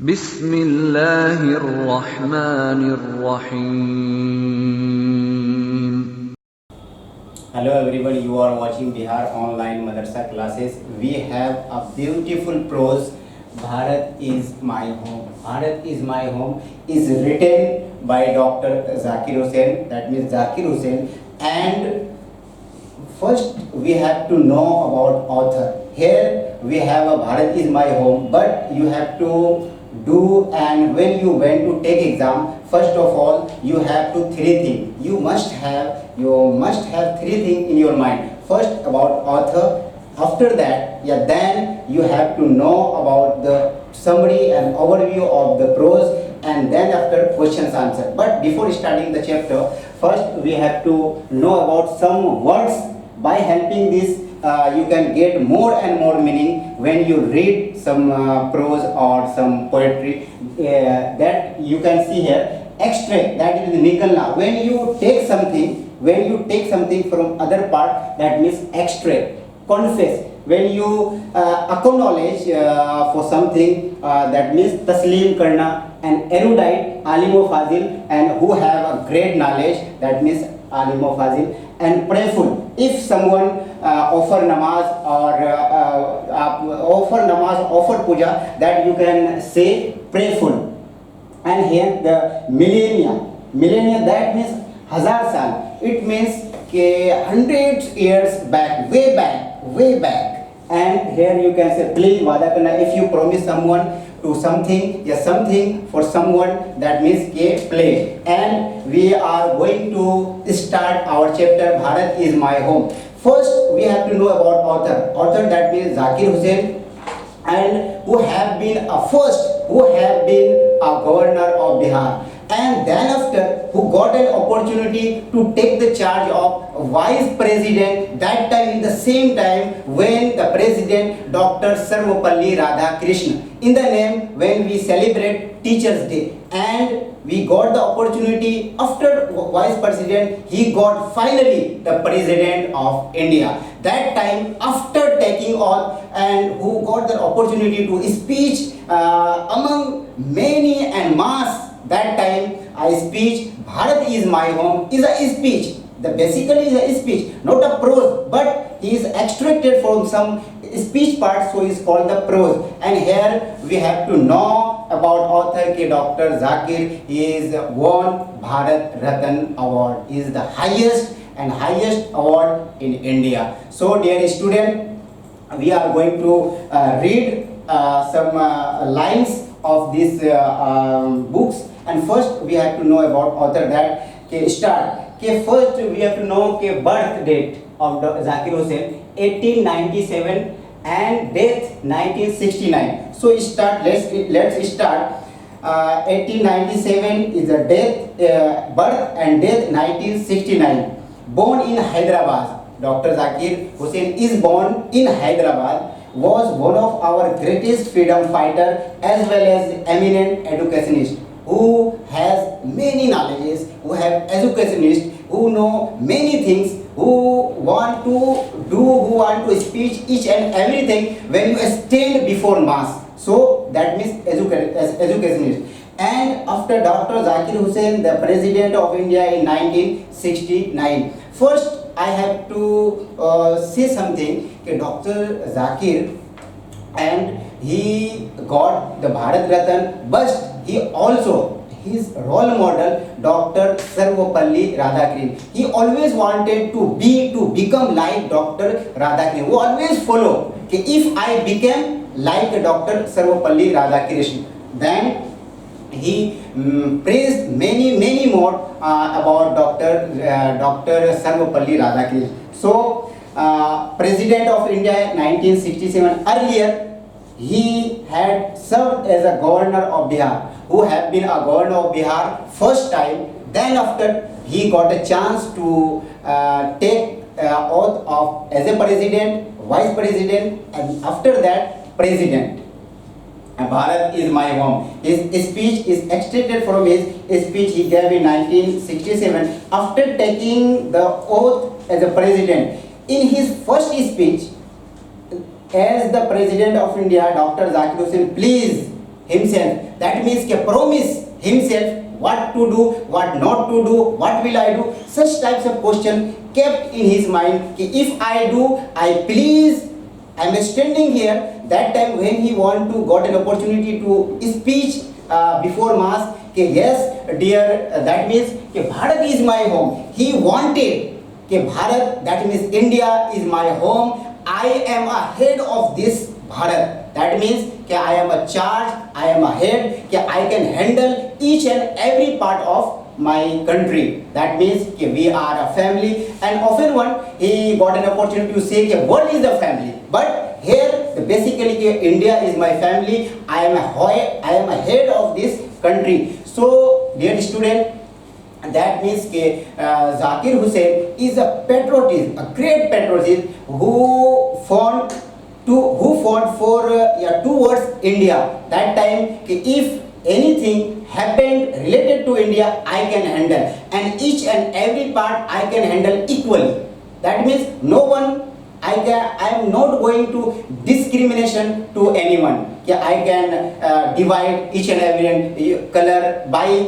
बिस्मिल्लाहिर्रहमानिर्रहीम। Hello everybody, you are watching Bihar Online Madrasa classes. We have a beautiful prose, Bharat is my home. Bharat is my home is written by Dr. Zakir Hussain, that means Zakir Hussain. And first we have to know about author. Here we have a Bharat is my home, but you have to do, and when you went to take exam, first of all you have to three things. You must have three things in your mind. First about author, after that then you have to know about the summary and overview of the prose, and then after questions answer. But before starting the chapter, first we have to know about some words. By helping this you can get more and more meaning when you read some prose or some poetry. That you can see here, extract, that is nikalna. When you take something from other part, that means extract. Confess, when you acknowledge for something, that means taslim karna. And erudite, alim o fazil, and who have a great knowledge, that means alim o fazil. And prayerful, if someone offer namaz offer puja, that you can say prayerful. And here the millennia, that means hazar sal, it means hundreds years back, way back. And here you can say please wada karna, if you promise someone to something for someone, that means play. And we are going to start our chapter Bharat is my home. First we have to know about author, that means Zakir Hussain, and who have been a governor of Bihar, and then after who got an opportunity to take the charge of vice president, that time in the same time when the president Dr. Sarvapalli Radhakrishnan, in the name when we celebrate Teachers Day. And we got the opportunity, after vice president he got finally the president of India. That time after taking on, and who got the opportunity to speech among many and mass. That time a speech, Bharat is my home, is a speech. The basically is a speech, not a prose, but he is extracted from some speech part, so is called the prose. And here we have to know about author ke Dr. Zakir is won Bharat Ratan Award, is the highest award in India. So dear student, we are going to read some lines of these books. And first we have to know about author, that first we have to know birth date of Zakir Hussain 1897 and death 1969. So let's start. 1897 is the birth and death 1969. Born in Hyderabad, Dr. Zakir Hussain is born in Hyderabad. Was one of our greatest freedom fighter as well as eminent educationist, who has many knowledges, who have educationists, who know many things, who want to speak each and everything when you stand before mass. So that means educationist. And after Dr. Zakir Hussain, the President of India in 1969. First I have to say something. Dr. Zakir, and he got the Bharat Ratan, but he also, his role model Dr. Sarvapalli Radhakrishnan. He always wanted to become like Dr. Radhakrishnan. Who always follow, if I became like Dr. Sarvapalli Radhakrishnan, then he praised many more about Dr. Sarvapalli Radhakrishnan. So President of India 1967. Earlier he had served as a governor of Bihar, who have been a governor of Bihar first time. Then after he got a chance to take oath of as a president, vice president, and after that president. Bharat is my home. His speech is extracted from his speech he gave in 1967 after taking the oath as a president. In his first speech as the President of India, Dr. Zakir Hussain, please himself. That means ke promise himself what to do, what not to do, what will I do. Such types of question kept in his mind. Ki if I do, I please. I am standing here. That time when he want to got an opportunity to speech before mass. Ki yes, dear. That means ki Bharat is my home. He wanted कि Bharat that means India is my home. I am a head of this Bharat. That means कि I am a charge, I am a head, कि I can handle each and every part of my country. That means कि we are a family. And often one he got an opportunity to say कि what is the family? But here basically कि India is my family. I am a head of this country. So dear student, that means कि Zakir Hussain is a patriotist, a great patriotist who fought for towards India. That time कि if anything happened related to India, I can handle, and each and every part I can handle equally. That means no one I am not going to discrimination to anyone. Yeah, I can divide each and every color by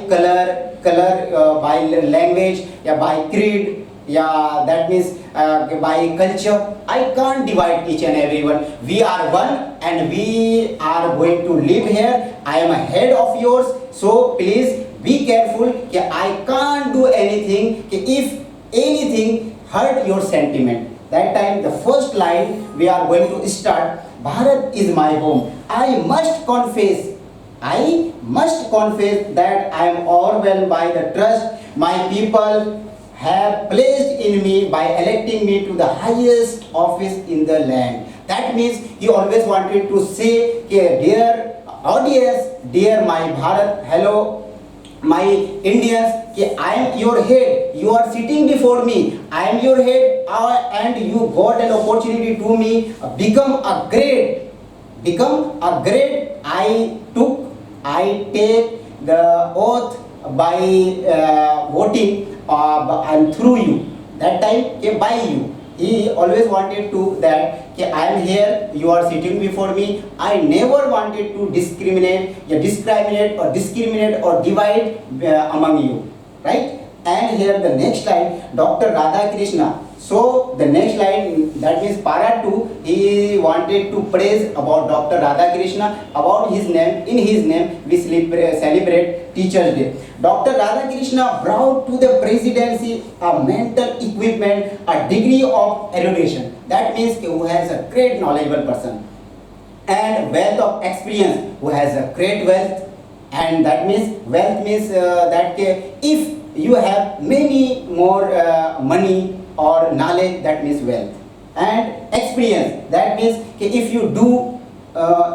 by language, yeah, by creed, yeah, that means by culture. I can't divide each and everyone. We are one and we are going to live here. I am a head of yours, so please be careful. Yeah, I can't do anything if anything hurt your sentiment. That time the first line we are going to start. Bharat is my home. I must confess that I am overwhelmed by the trust my people have placed in me by electing me to the highest office in the land. That means he always wanted to say, dear audience, dear my Bharat, hello my Indians, I am your head. You are sitting before me. I am your head, and you got an opportunity to me. Become a great. I take the oath by voting and through you. That time by you. He always wanted to that I am here, you are sitting before me. I never wanted to discriminate or divide among you, right? And here the next line, Dr. Radhakrishna. So the next line, that means para 2, he wanted to praise about Dr. Radhakrishna, about his name. In his name we celebrate Teachers Day. Dr. Radhakrishna brought to the presidency a mental equipment, a degree of erudition. That means who has a great knowledgeable person, and wealth of experience, who has a great wealth. And that means wealth means that if you have many more money or knowledge, that means wealth. And experience, that means if you do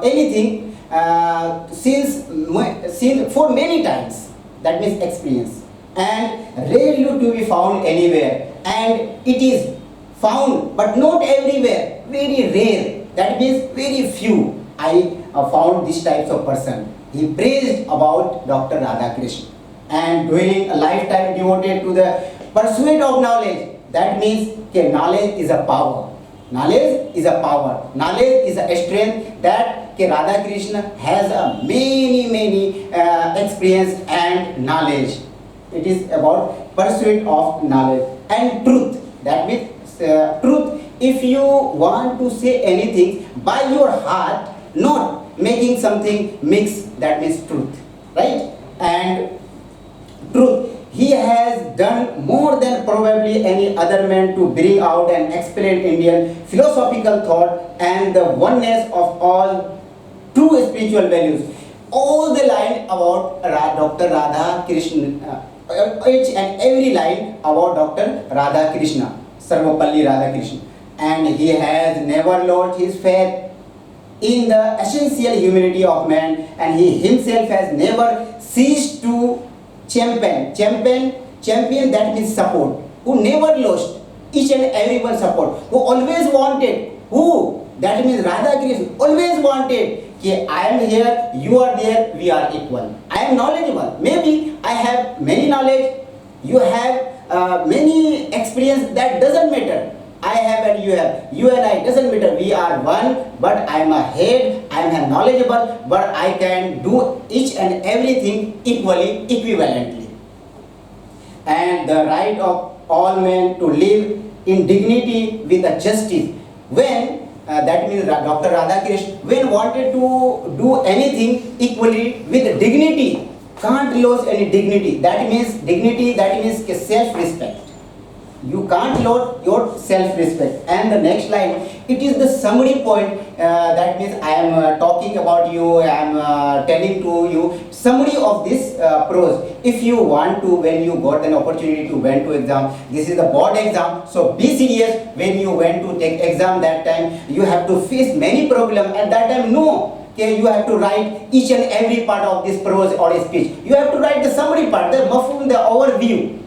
anything since for many times, that means experience. And rarely to be found anywhere, and it is found but not everywhere, very rare, that means very few. I found these types of person. He praised about Dr. Radhakrishna, and during a lifetime devoted to the pursuit of knowledge. That means knowledge is a power. Knowledge is a power. Knowledge is a strength. That Radhakrishna has a many experience and knowledge. It is about pursuit of knowledge and truth. That means truth. If you want to say anything by your heart, not making something mix, that means truth, right? And truth. He has done more than probably any other man to bring out and explain Indian philosophical thought and the oneness of all true spiritual values. All the line about Dr. Radhakrishna, each and every line about Dr. Radhakrishna, Sarvapalli Radhakrishna. And he has never lost his faith in the essential humanity of man, and he himself has never ceased to champion, that means support, who never lost each and everyone support, who always wanted, that means Radhakrishna always wanted, I am here, you are there, we are equal. I am knowledgeable, maybe I have many knowledge, you have many experience, that doesn't matter. I have and you have. You and I doesn't matter. We are one, but I am a head, I am a knowledgeable, but I can do each and everything equally, equivalently. And the right of all men to live in dignity with a justice. When that means Dr. Radhakrishnan, when wanted to do anything equally with dignity, can't lose any dignity. That means dignity, that means self-respect. You can't lose your self-respect. And the next line, it is the summary point. That means I am talking about you, I am telling to you summary of this prose. If you want to, when you got an opportunity to went to exam, this is the board exam, so be serious. When you went to take exam that time, you have to face many problems. At that time, no. Okay, you have to write each and every part of this prose or speech. You have to write the summary part, the mafhum, the overview.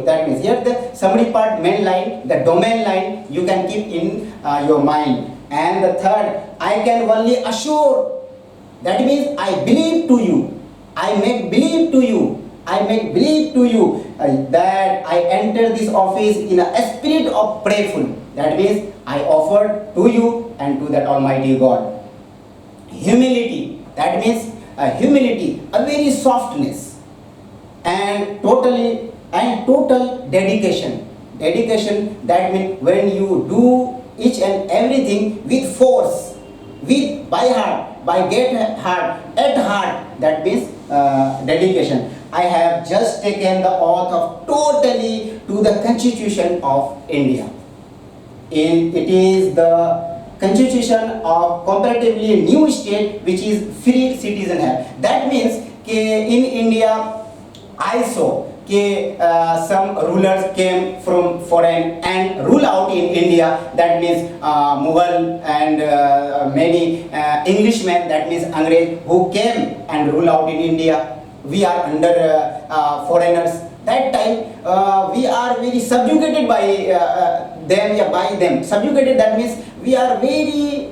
That means here the summary part, main line, the domain line you can keep in your mind. And the third, I can only assure, that means I believe to you, I make believe to you, I make believe to you that I enter this office in a spirit of prayerful. That means I offered to you and to that Almighty God. Humility, that means humility, a very softness, and total dedication. Dedication, that means when you do each and everything with force, with by heart, by get heart, at heart, that means dedication. I have just taken the oath of totally to the Constitution of India. It is the Constitution of comparatively new state which is free citizen have. That means in India I saw some rulers came from foreign and rule out in India. That means Mughal and many Englishmen, that means Angrez, who came and rule out in India. We are under foreigners. That time we are very subjugated by them. Subjugated, that means we are very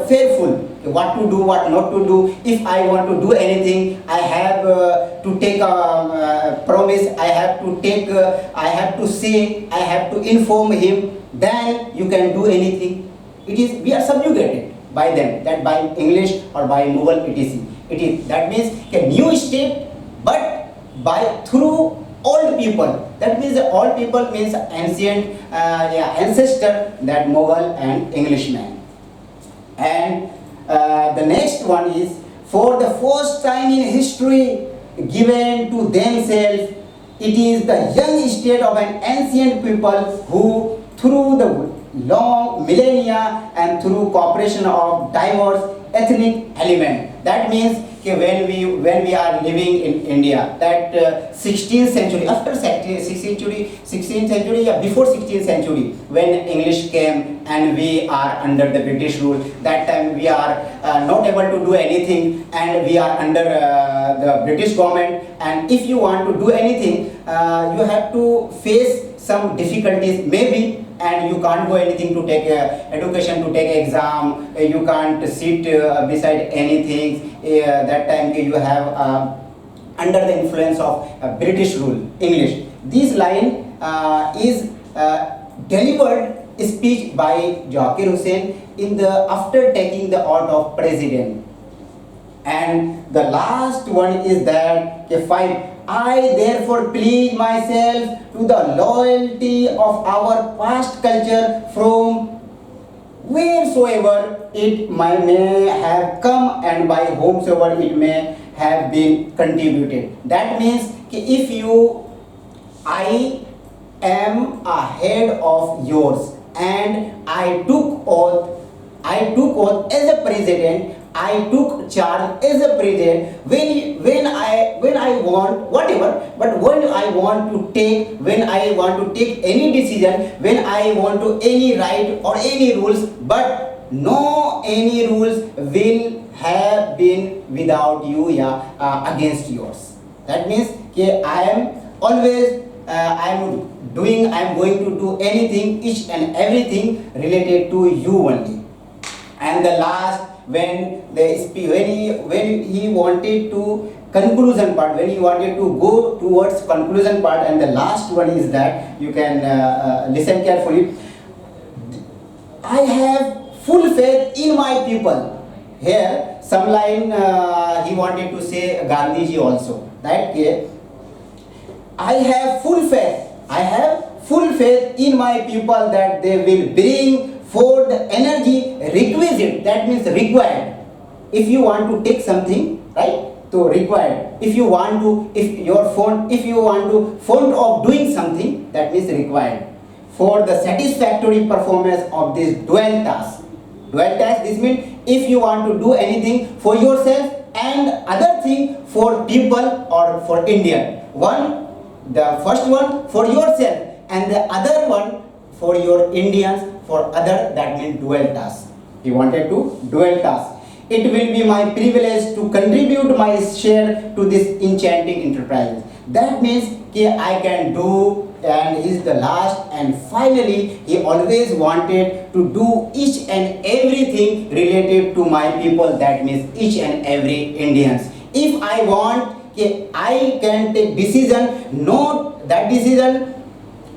fearful what to do, what not to do. If I want to do anything, I have to take a promise, I have to take, I have to say, I have to inform him, then you can do anything. It is, we are subjugated by them, that by English or by Mughal etc. It is, that means a new state, but by through old people. That means old people means ancient ancestor, that Mughal and Englishman. And the next one is, for the first time in history given to themselves, it is the young state of an ancient people who through the long millennia and through cooperation of diverse ethnic element. That means when we are living in India, that 16th century, after 16th century, yeah, before 16th century, when English came and we are under the British rule, that time we are not able to do anything and we are under the British government. And if you want to do anything, you have to face some difficulties maybe, and you can't go anything to take education, to take exam, you can't sit beside anything. That time you have under the influence of British rule, English. This line is delivered speech by Zakir Hussain in the after taking the oath of president. And the last one is that 5. I therefore pledge myself to the loyalty of our past culture from wheresoever it may have come and by whomsoever it may have been contributed. That means if I am a head of yours and I took oath as a president, I took charge as a president when I want whatever, but when I want to take any decision, when I want to any right or any rules, but no any rules will have been without you, against yours. That means I am always I am going to do anything, each and everything related to you only. And the last, when he wanted to conclusion part, when he wanted to go towards conclusion part, and the last one is that you can listen carefully. I have full faith in my people. Here, some line he wanted to say Gandhiji also. That I have full faith. I have full faith in my people that they will bring forth the energy requisite. That means required. If you want to take something, right? So required. If you want to, if you want to font of doing something, that means required for the satisfactory performance of this dual task. Dual task, this means if you want to do anything for yourself and other thing for people or for Indian. One, the first one for yourself and the other one for your Indians, for other, that means dual task. He wanted to dual task. It will be my privilege to contribute my share to this enchanting enterprise. That means I can do, and is the last, and finally he always wanted to do each and everything related to my people, that means each and every Indians. If I want, I can take decision, not that decision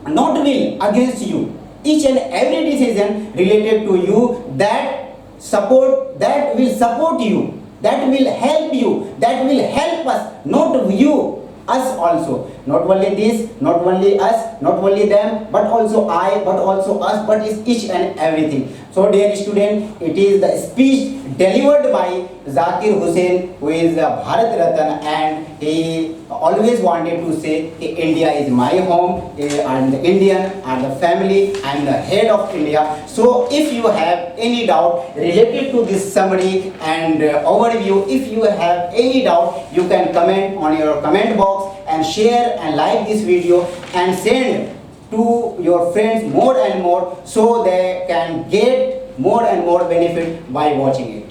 not will against you. Each and every decision related to you, that will support you, that will help you, that will help us, not you, us also. Not only this, not only us, not only them, but also I, but also us, but it's each and everything. So dear student, it is the speech delivered by Zakir Hussain, who is a Bharat Ratan, and he always wanted to say India is my home, I'm the Indian, I'm the family, I'm the head of India. So if you have any doubt related to this summary and overview, if you have any doubt, you can comment on your comment box and share and like this video and send to your friends more and more, so they can get more and more benefit by watching it.